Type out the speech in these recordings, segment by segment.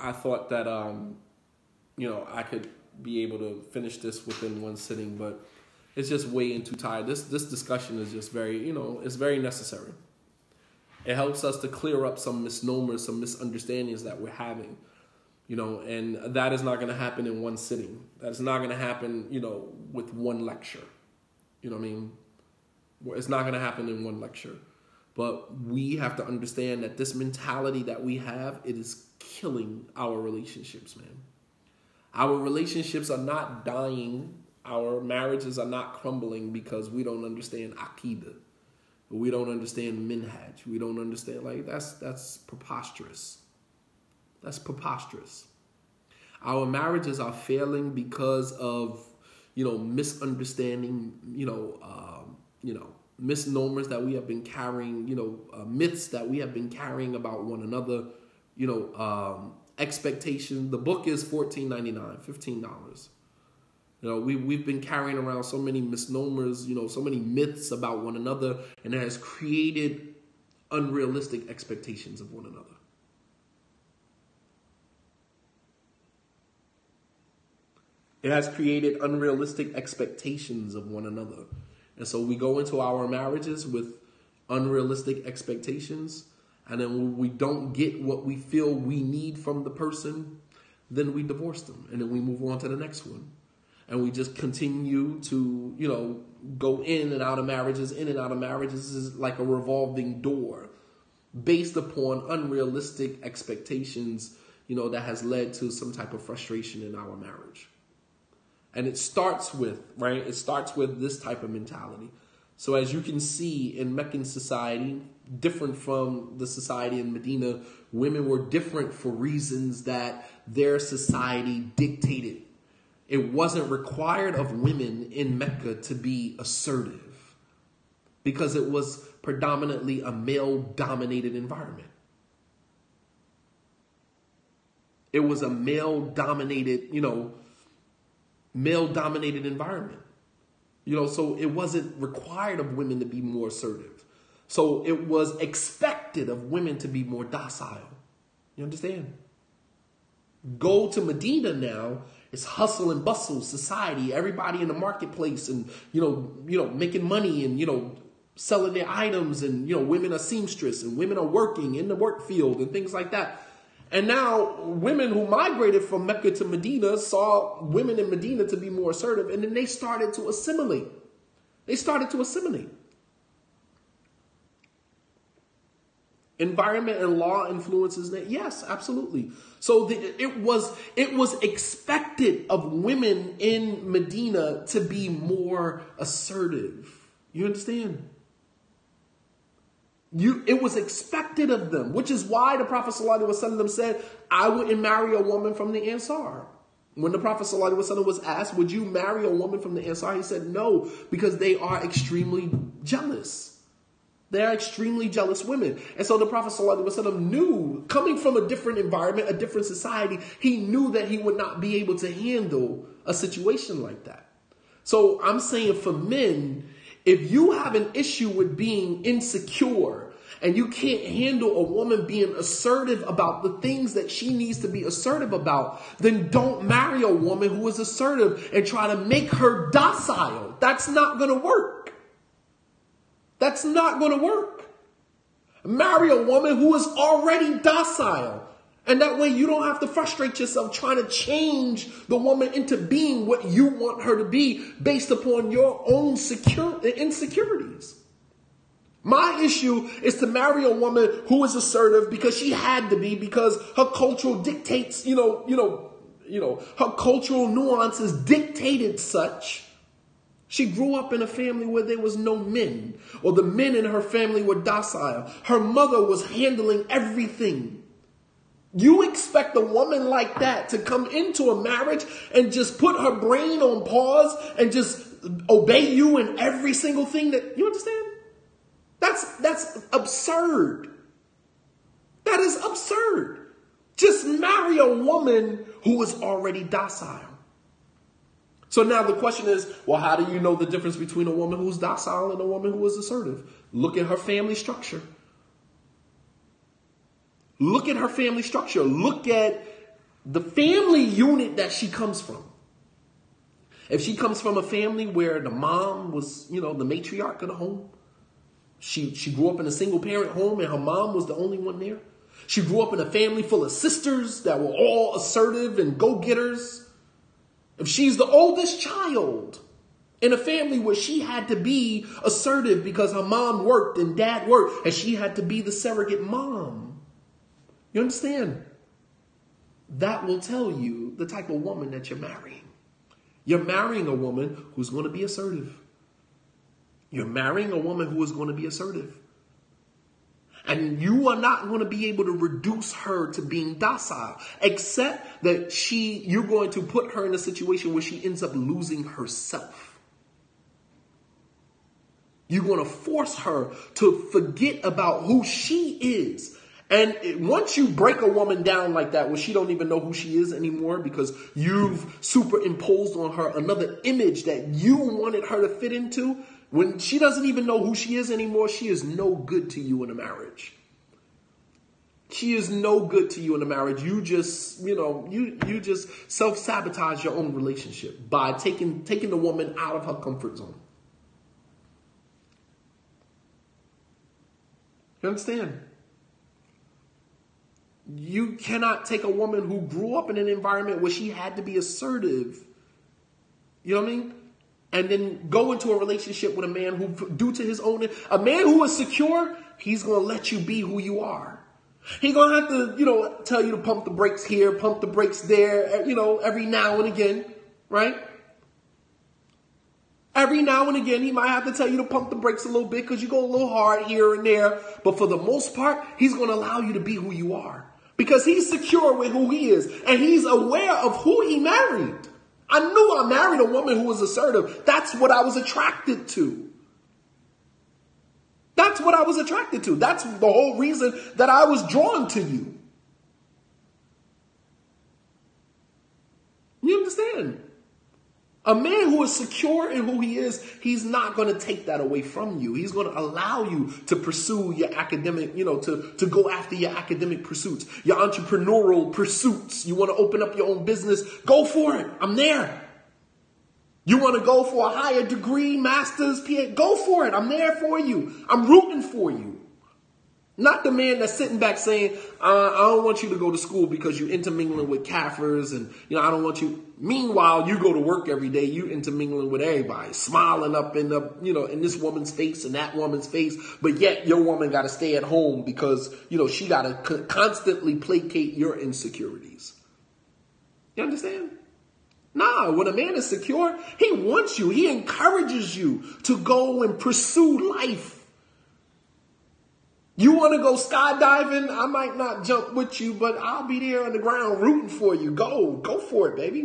I thought that, I could be able to finish this within one sitting, but it's just way too tired. This discussion is just very, it's very necessary. It helps us to clear up some misnomers, some misunderstandings that we're having, and that is not going to happen in one sitting. That's not going to happen, with one lecture. You know what I mean? It's not going to happen in one lecture. But we have to understand that this mentality that we have, it is killing our relationships, man. Our relationships are not dying. Our marriages are not crumbling because we don't understand Aqidah. We don't understand Minhaj. We don't understand, that's preposterous. That's preposterous. Our marriages are failing because of, misunderstanding, misnomers that we have been carrying, myths that we have been carrying about one another, expectation. The book is $14.99, $15. We've been carrying around so many misnomers, so many myths about one another, and it has created unrealistic expectations of one another. It has created unrealistic expectations of one another. And so we go into our marriages with unrealistic expectations, and then when we don't get what we feel we need from the person, then we divorce them, and then we move on to the next one. And we just continue to, go in and out of marriages. This is like a revolving door based upon unrealistic expectations, that has led to some type of frustration in our marriage. And it starts with, this type of mentality. So as you can see in Meccan society, different from the society in Medina, women were different for reasons that their society dictated. It wasn't required of women in Mecca to be assertive because it was predominantly a male-dominated environment. It was a male-dominated environment. So it wasn't required of women to be more assertive. So it was expected of women to be more docile. You understand? Go to Medina now, it's hustle and bustle society, everybody in the marketplace and, making money and, selling their items and, women are seamstress and women are working in the work field and things like that. And now women who migrated from Mecca to Medina saw women in Medina to be more assertive, and then they started to assimilate. Environment and law influences that. Yes, absolutely. So it was expected of women in Medina to be more assertive. You understand? It was expected of them, which is why the Prophet ﷺ said, I wouldn't marry a woman from the Ansar. When the Prophet ﷺ was asked, would you marry a woman from the Ansar? He said no, because they are extremely jealous. They are extremely jealous women. And so the Prophet ﷺ knew, coming from a different environment, a different society, he knew that he would not be able to handle a situation like that. So I'm saying for men, if you have an issue with being insecure and you can't handle a woman being assertive about the things that she needs to be assertive about, then don't marry a woman who is assertive and try to make her docile. That's not going to work. That's not going to work. Marry a woman who is already docile. And that way you don't have to frustrate yourself trying to change the woman into being what you want her to be based upon your own insecurities. My issue is to marry a woman who is assertive because she had to be, because her cultural dictates, her cultural nuances dictated such. She grew up in a family where there was no men, or the men in her family were docile. Her mother was handling everything. You expect a woman like that to come into a marriage and just put her brain on pause and just obey you in every single thing that you understand? That's absurd. That is absurd. Just marry a woman who is already docile. So now the question is, well, how do you know the difference between a woman who's docile and a woman who is assertive? Look at her family structure. Look at her family structure. Look at the family unit that she comes from. If she comes from a family where the mom was, the matriarch of the home, she grew up in a single parent home and her mom was the only one there. She grew up in a family full of sisters that were all assertive and go-getters. If she's the oldest child in a family where she had to be assertive because her mom worked and dad worked and she had to be the surrogate mom. You understand? That will tell you the type of woman that you're marrying. You're marrying a woman who's going to be assertive. You're marrying a woman who is going to be assertive. And you are not going to be able to reduce her to being docile, except that you're going to put her in a situation where she ends up losing herself. You're going to force her to forget about who she is. And once you break a woman down like that, where she don't even know who she is anymore because you've superimposed on her another image that you wanted her to fit into, when she doesn't even know who she is anymore, she is no good to you in a marriage. She is no good to you in a marriage. You just, you just self-sabotage your own relationship by taking the woman out of her comfort zone. You understand? You cannot take a woman who grew up in an environment where she had to be assertive, you know what I mean? And then go into a relationship with a man who, due to his own, a man who is secure, he's going to let you be who you are. He's going to have to, tell you to pump the brakes here, pump the brakes there, every now and again, right? Every now and again, he might have to tell you to pump the brakes a little bit because you go a little hard here and there. But for the most part, he's going to allow you to be who you are because he's secure with who he is and he's aware of who he married. I knew I married a woman who was assertive. That's what I was attracted to. That's what I was attracted to. That's the whole reason that I was drawn to you. You understand? A man who is secure in who he is, he's not going to take that away from you. He's going to allow you to pursue your academic, to go after your academic pursuits, your entrepreneurial pursuits. You want to open up your own business, go for it. I'm there. You want to go for a higher degree, master's, PhD, go for it. I'm there for you. I'm rooting for you. Not the man that's sitting back saying, I don't want you to go to school because you're intermingling with Kafirs and, I don't want you. Meanwhile, you go to work every day. You intermingling with everybody, smiling up in the, in this woman's face and that woman's face. But yet your woman got to stay at home because, she got to constantly placate your insecurities. You understand? Nah, when a man is secure, he wants you. He encourages you to go and pursue life. You want to go skydiving? I might not jump with you, but I'll be there on the ground rooting for you. Go for it, baby.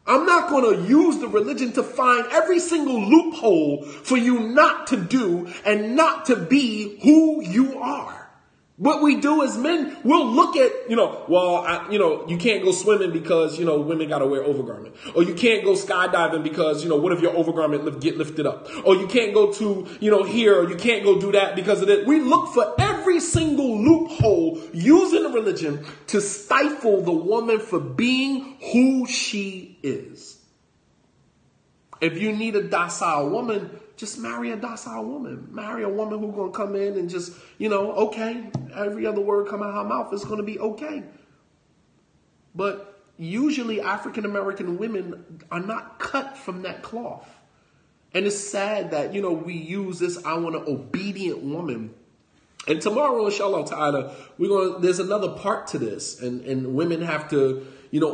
I'm not going to use the religion to find every single loophole for you not to do and not to be who you are. What we do as men, we'll look at, you can't go swimming because, women got to wear overgarment. Or you can't go skydiving because, what if your overgarment get lifted up? Or you can't go to, here, or you can't go do that because of it. We look for every single loophole using the religion to stifle the woman for being who she is. If you need a docile woman, just marry a docile woman. Marry a woman who's going to come in and just, okay. Every other word come out of her mouth is going to be okay. But usually African-American women are not cut from that cloth. And it's sad that, we use this, I want an obedient woman. And tomorrow, inshallah ta'ala, there's another part to this. And women have to,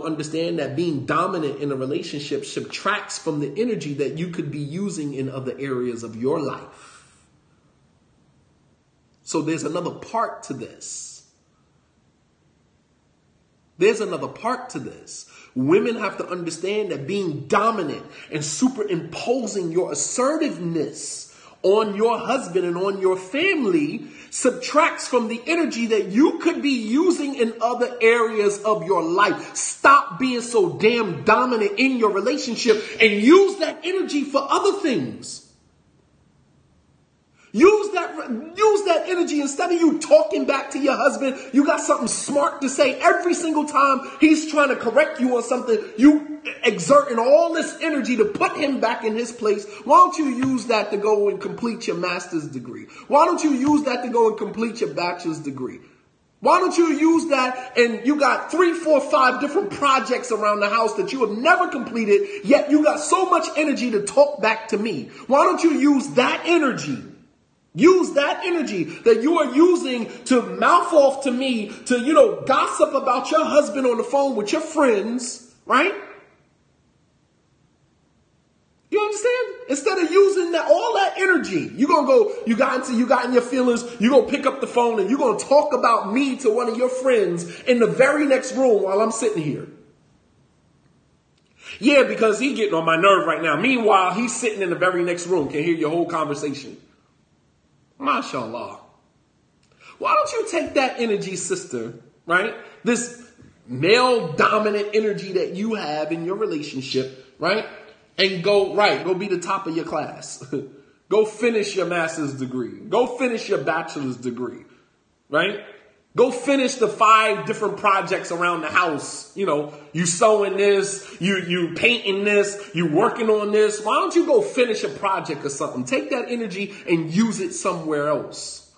understand that being dominant in a relationship subtracts from the energy that you could be using in other areas of your life. So there's another part to this. Women have to understand that being dominant and superimposing your assertiveness on your husband and on your family subtracts from the energy that you could be using in other areas of your life. Stop being so damn dominant in your relationship and use that energy for other things. Use that energy. Instead of you talking back to your husband, you got something smart to say every single time he's trying to correct you on something. You exerting all this energy to put him back in his place. Why don't you use that to go and complete your master's degree? Why don't you use that to go and complete your bachelor's degree? Why don't you use that and you got 3, 4, 5 different projects around the house that you have never completed, yet you got so much energy to talk back to me? Why don't you use that energy? Use that energy that you are using to mouth off to me, to, gossip about your husband on the phone with your friends, right? You understand? Instead of using all that energy, you're going to go, you got in your feelings, you're going to pick up the phone and you're going to talk about me to one of your friends in the very next room while I'm sitting here. Yeah, because he's getting on my nerve right now. Meanwhile, he's sitting in the very next room, can hear your whole conversation. MashaAllah. Why don't you take that energy, sister, right? This male dominant energy that you have in your relationship, right? And go be the top of your class. Go finish your master's degree. Go finish your bachelor's degree, right? Go finish the 5 different projects around the house. You sewing this, you painting this, you working on this. Why don't you go finish a project or something? Take that energy and use it somewhere else.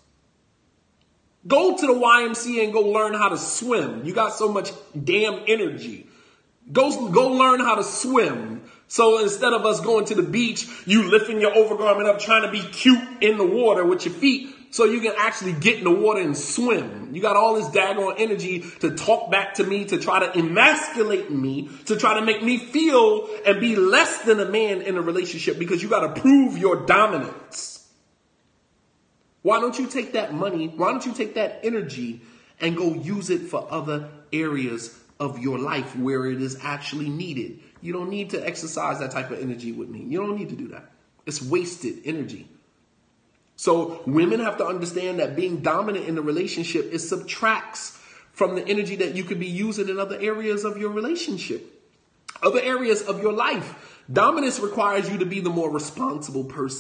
Go to the YMCA and go learn how to swim. You got so much damn energy. Go learn how to swim. So instead of us going to the beach, you lifting your overgarment up, trying to be cute in the water with your feet, so you can actually get in the water and swim. You got all this daggone energy to talk back to me, to try to emasculate me, to try to make me feel and be less than a man in a relationship because you got to prove your dominance. Why don't you take that money? Why don't you take that energy and go use it for other areas of your life where it is actually needed? You don't need to exercise that type of energy with me. You don't need to do that. It's wasted energy. So women have to understand that being dominant in the relationship, it subtracts from the energy that you could be using in other areas of your relationship, other areas of your life. Dominance requires you to be the more responsible person.